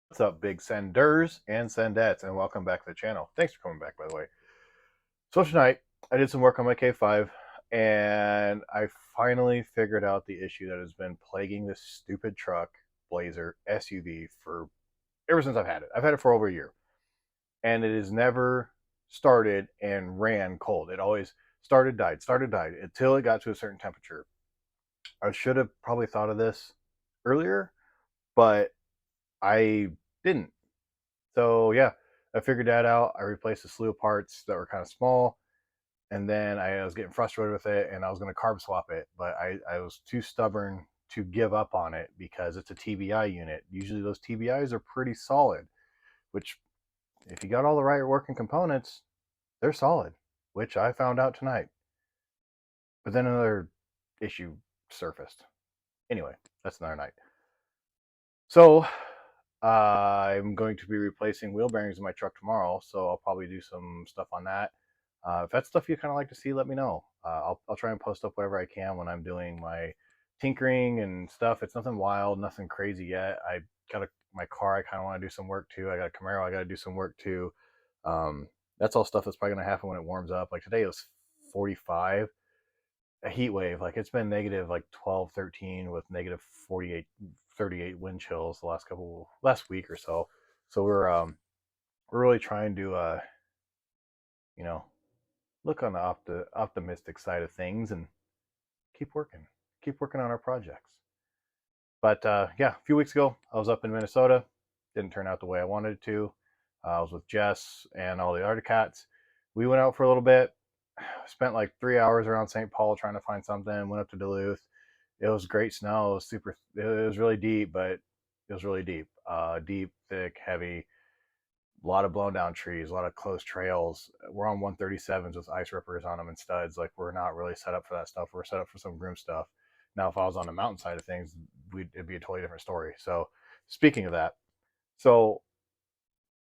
What's up, big senders and sendettes, and welcome back to the channel. Thanks for coming back, by the way. So tonight, I did some work on my K5, and I finally figured out the issue that has been plaguing this stupid truck, Blazer SUV, for ever since I've had it. I've had it for over a year, and it has never started and ran cold. It always started, died, until it got to a certain temperature. I should have probably thought of this earlier, but I didn't. So yeah, I figured that out. I replaced a slew of parts that were kind of small, and then I was getting frustrated with it, and I was going to carb swap it, but I was too stubborn to give up on it because it's a TBI unit. Usually those TBIs are pretty solid, which if you got all the right working components, they're solid, which I found out tonight. But then another issue surfaced. Anyway, that's another night. So I'm going to be replacing wheel bearings in my truck tomorrow, so I'll probably do some stuff on that. If that's stuff you kind of like to see, let me know. I'll try and post up whatever I can when I'm doing my tinkering and stuff. It's nothing wild, nothing crazy yet. I got my car I kind of want to do some work to. I got a Camaro I got to do some work to. That's all stuff that's probably going to happen when it warms up. Like today it was 45, a heat wave. Like it's been negative like 12, 13 with negative 48, 38 wind chills the last week or so. So we're really trying to you know look on the optimistic side of things and keep working on our projects. But yeah, a few weeks ago I was up in Minnesota. Didn't turn out the way I wanted it to. I was with Jess and all the Articats. We went out for a little bit. Spent like 3 hours around St. Paul trying to find something. Went up to Duluth. It was great snow. It was super. It was really deep, but it was really deep. Deep, thick, heavy. A lot of blown down trees. A lot of closed trails. We're on 137s with ice rippers on them and studs. Like we're not really set up for that stuff. We're set up for some groom stuff. Now, if I was on the mountain side of things, it'd be a totally different story. So, speaking of that, so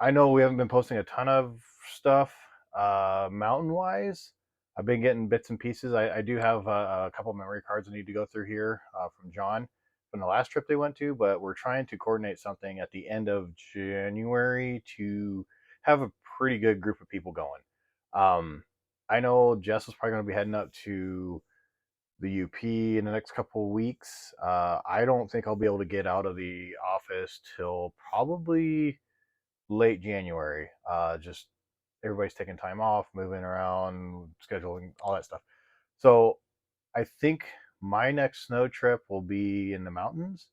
I know we haven't been posting a ton of stuff mountain wise. I've been getting bits and pieces. I do have a couple memory cards I need to go through here from John from the last trip they went to, but we're trying to coordinate something at the end of January to have a pretty good group of people going. I know Jess is probably going to be heading up to the UP in the next couple of weeks. I don't think I'll be able to get out of the office till probably late January. Just everybody's taking time off, moving around, scheduling, all that stuff. So I think my next snow trip will be in the mountains,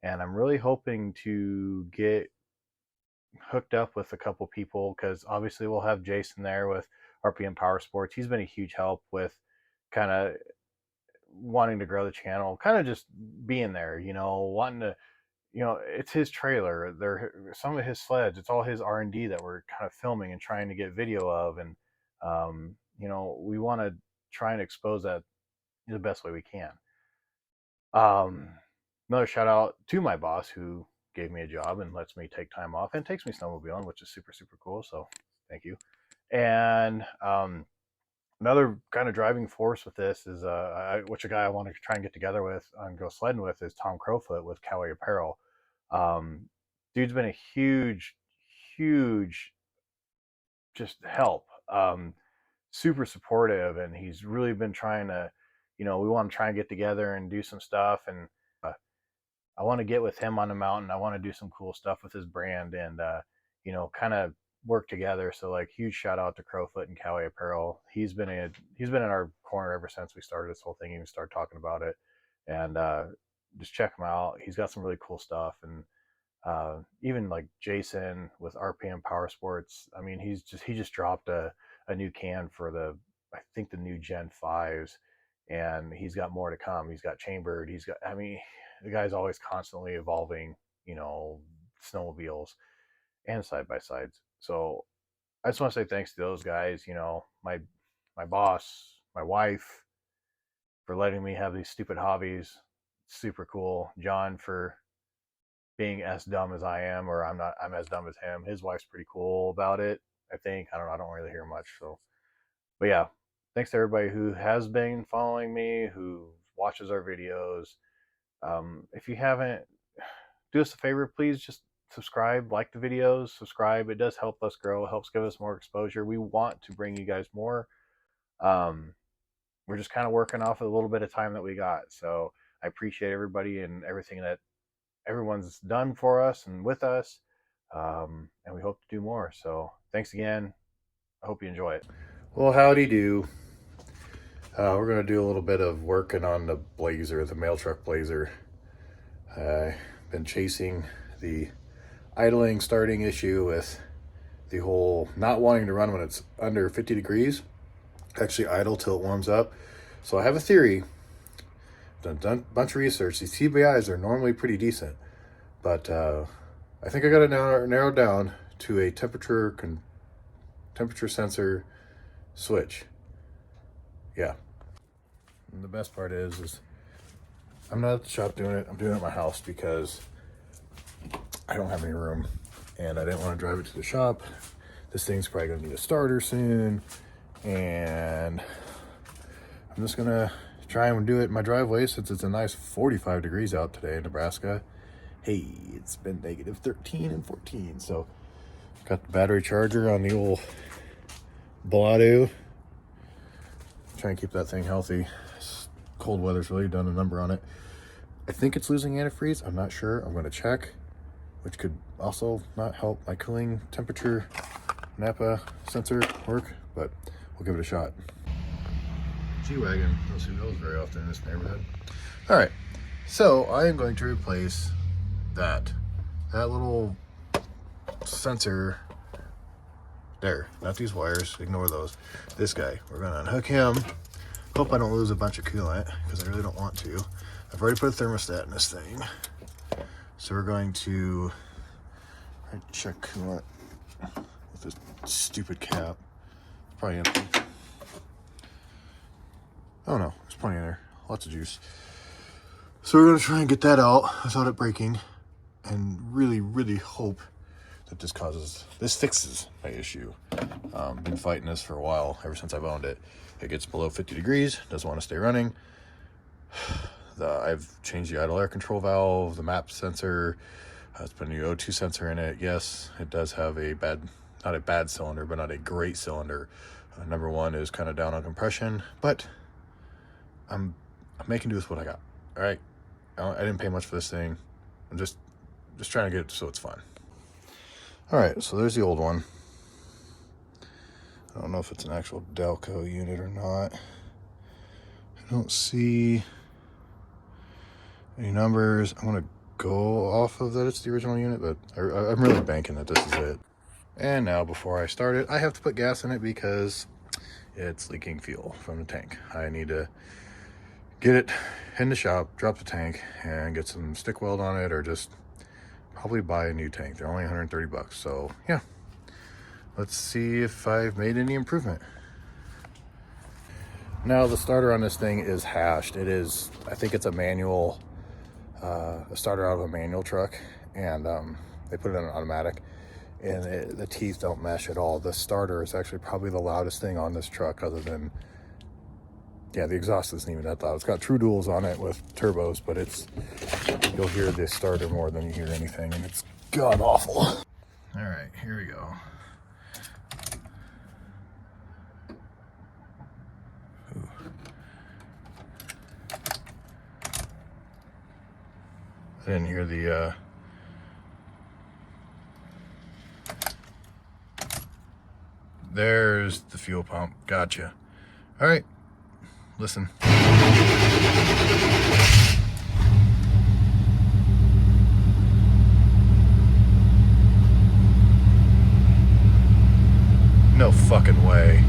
and I'm really hoping to get hooked up with a couple people because obviously we'll have Jason there with RPM Power Sports. He's been a huge help with kind of wanting to grow the channel, kind of just being there, wanting to it's his trailer. There, some of his sleds. It's all his R&D that we're kind of filming and trying to get video of, and we want to try and expose that the best way we can. Um, Another shout out to my boss who gave me a job and lets me take time off and takes me snowmobiling, which is super super cool. So thank you. And another kind of driving force with this is which a guy I want to try and get together with and go sledding with is Tom Crowfoot with Cowboy Apparel. um, Dude's been a huge just help. Super supportive, and he's really been trying to, we want to try and get together and do some stuff. And I want to get with him on the mountain. I want to do some cool stuff with his brand, and kind of work together. So like, huge shout out to Crowfoot and Cowboy Apparel. He's been in our corner ever since we started this whole thing. Even started talking about it, and just check him out. He's got some really cool stuff, and even like Jason with RPM Power Sports. I mean, he just dropped a new can for I think the new Gen 5s, and he's got more to come. He's got chambered. I mean, the guy's always constantly evolving, snowmobiles and side by sides. So I just want to say thanks to those guys, my boss, my wife, for letting me have these stupid hobbies. Super cool. John for being as dumb as I am, or I'm as dumb as him. His wife's pretty cool about it, I think. I don't know, I don't really hear much. So, but yeah, thanks to everybody who has been following me, who watches our videos. If you haven't, do us a favor, please just subscribe, like the videos, subscribe. It does help us grow, it helps give us more exposure. We want to bring you guys more. Um, we're just kind of working off of a little bit of time that we got. So I appreciate everybody and everything that everyone's done for us and with us. And we hope to do more. So thanks again. I hope you enjoy it. Well, howdy do. We're going to do a little bit of working on the Blazer, the mail truck Blazer. I've been chasing the idling starting issue with the whole not wanting to run when it's under 50 degrees. Actually idle till it warms up. So I have a theory. Done a bunch of research. These TBIs are normally pretty decent, but I think I got it narrowed down to a temperature sensor switch. Yeah. And the best part is I'm not at the shop doing it. I'm doing it at my house because I don't have any room, and I didn't want to drive it to the shop. This thing's probably gonna need a starter soon, and I'm just gonna try and do it in my driveway since it's a nice 45 degrees out today in Nebraska. Hey, it's been negative 13 and 14. So got the battery charger on the old Bladu. Try and keep that thing healthy. Cold weather's really done a number on it. I think it's losing antifreeze. I'm not sure. I'm gonna check, which could also not help my cooling temperature Napa sensor work, but we'll give it a shot. G-Wagon, don't see those very often in this neighborhood. All right, so I am going to replace that little sensor there, not these wires, ignore those. This guy, we're gonna unhook him. Hope I don't lose a bunch of coolant, because I really don't want to. I've already put a thermostat in this thing. So we're going to check coolant with this stupid cap. It's probably empty. Oh no, there's plenty in there. Lots of juice. So we're gonna try and get that out without it breaking, and really, really hope that this fixes my issue. Been fighting this for a while, ever since I've owned it. It gets below 50 degrees, doesn't want to stay running. I've changed the idle air control valve, the MAP sensor. It's put a new O2 sensor in it. Yes, it does have not a bad cylinder, but not a great cylinder. Number one is kind of down on compression, but I'm making do with what I got. All right, I didn't pay much for this thing. I'm just trying to get it so it's fun. All right, so there's the old one. I don't know if it's an actual Delco unit or not. I don't see any numbers. I'm gonna go off of that it's the original unit, but I'm really banking that this is it. And now, before I start it, I have to put gas in it because it's leaking fuel from the tank. I need to get it in the shop, drop the tank, and get some stick weld on it, or just probably buy a new tank. They're only 130 bucks. So yeah, let's see if I've made any improvement. Now the starter on this thing is hashed. It is, I think it's a manual, a starter out of a manual truck, and they put it in an automatic, and the teeth don't mesh at all. The starter is actually probably the loudest thing on this truck, other than, yeah, the exhaust isn't even that loud. It's got true duals on it with turbos, but you'll hear this starter more than you hear anything, and it's god awful. All right, here we go. Ooh. I didn't hear the there's the fuel pump. Gotcha. All right, listen. No fucking way.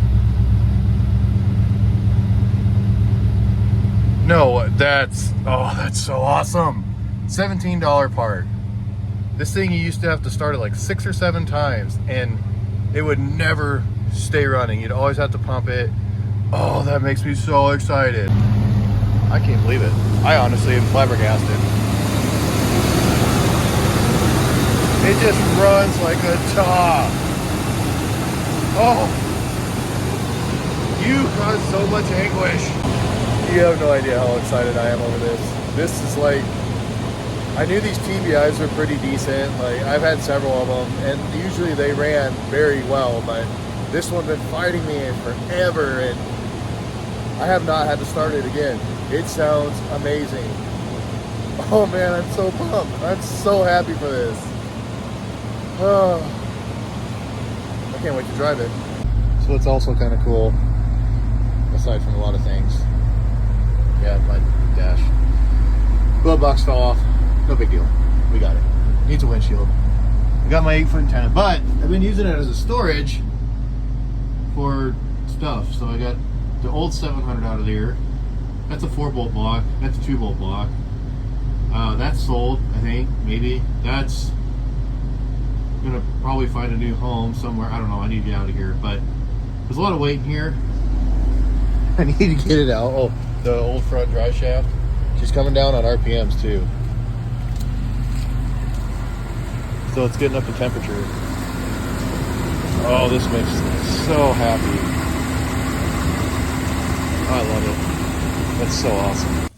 No, that's so awesome. $17 part. This thing you used to have to start it like 6 or 7 times, and it would never stay running. You'd always have to pump it. Oh, that makes me so excited. I can't believe it. I honestly am flabbergasted. It just runs like a top. Oh, you caused so much anguish. You have no idea how excited I am over this. This is like, I knew these TBIs were pretty decent. Like, I've had several of them, and usually they ran very well, but this one's been fighting me forever, and I have not had to start it again. It sounds amazing. Oh man, I'm so pumped. I'm so happy for this. Oh, I can't wait to drive it. So it's also kind of cool, aside from a lot of things. Yeah, my dash. Glove box fell off. No big deal. We got it. Needs a windshield. I got my 8-foot antenna, but I've been using it as a storage for stuff. So I got the old 700 out of there. That's a 4-bolt block. That's a 2-bolt block. That's sold, I think, maybe. That's gonna probably find a new home somewhere. I don't know. I need to get out of here, but there's a lot of weight in here. I need to get it out. Oh, the old front drive shaft. She's coming down on RPMs too. So it's getting up to temperature. Oh, this makes me so happy. I love it. That's so awesome.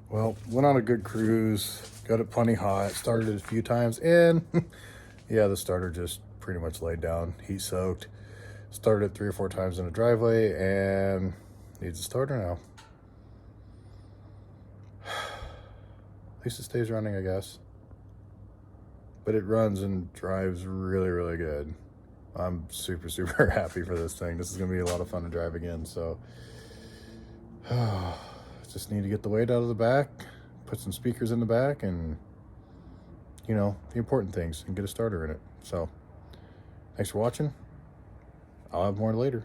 Well, went on a good cruise. Got it plenty hot. Started it a few times and yeah, the starter just pretty much laid down. Heat soaked. Started it 3 or 4 times in the driveway and needs a starter now. At least it stays running, I guess. But it runs and drives really, really good. I'm super, super happy for this thing. This is gonna be a lot of fun to drive again, so. Just need to get the weight out of the back, put some speakers in the back, and, you know, the important things, and get a starter in it. So, thanks for watching. I'll have more later.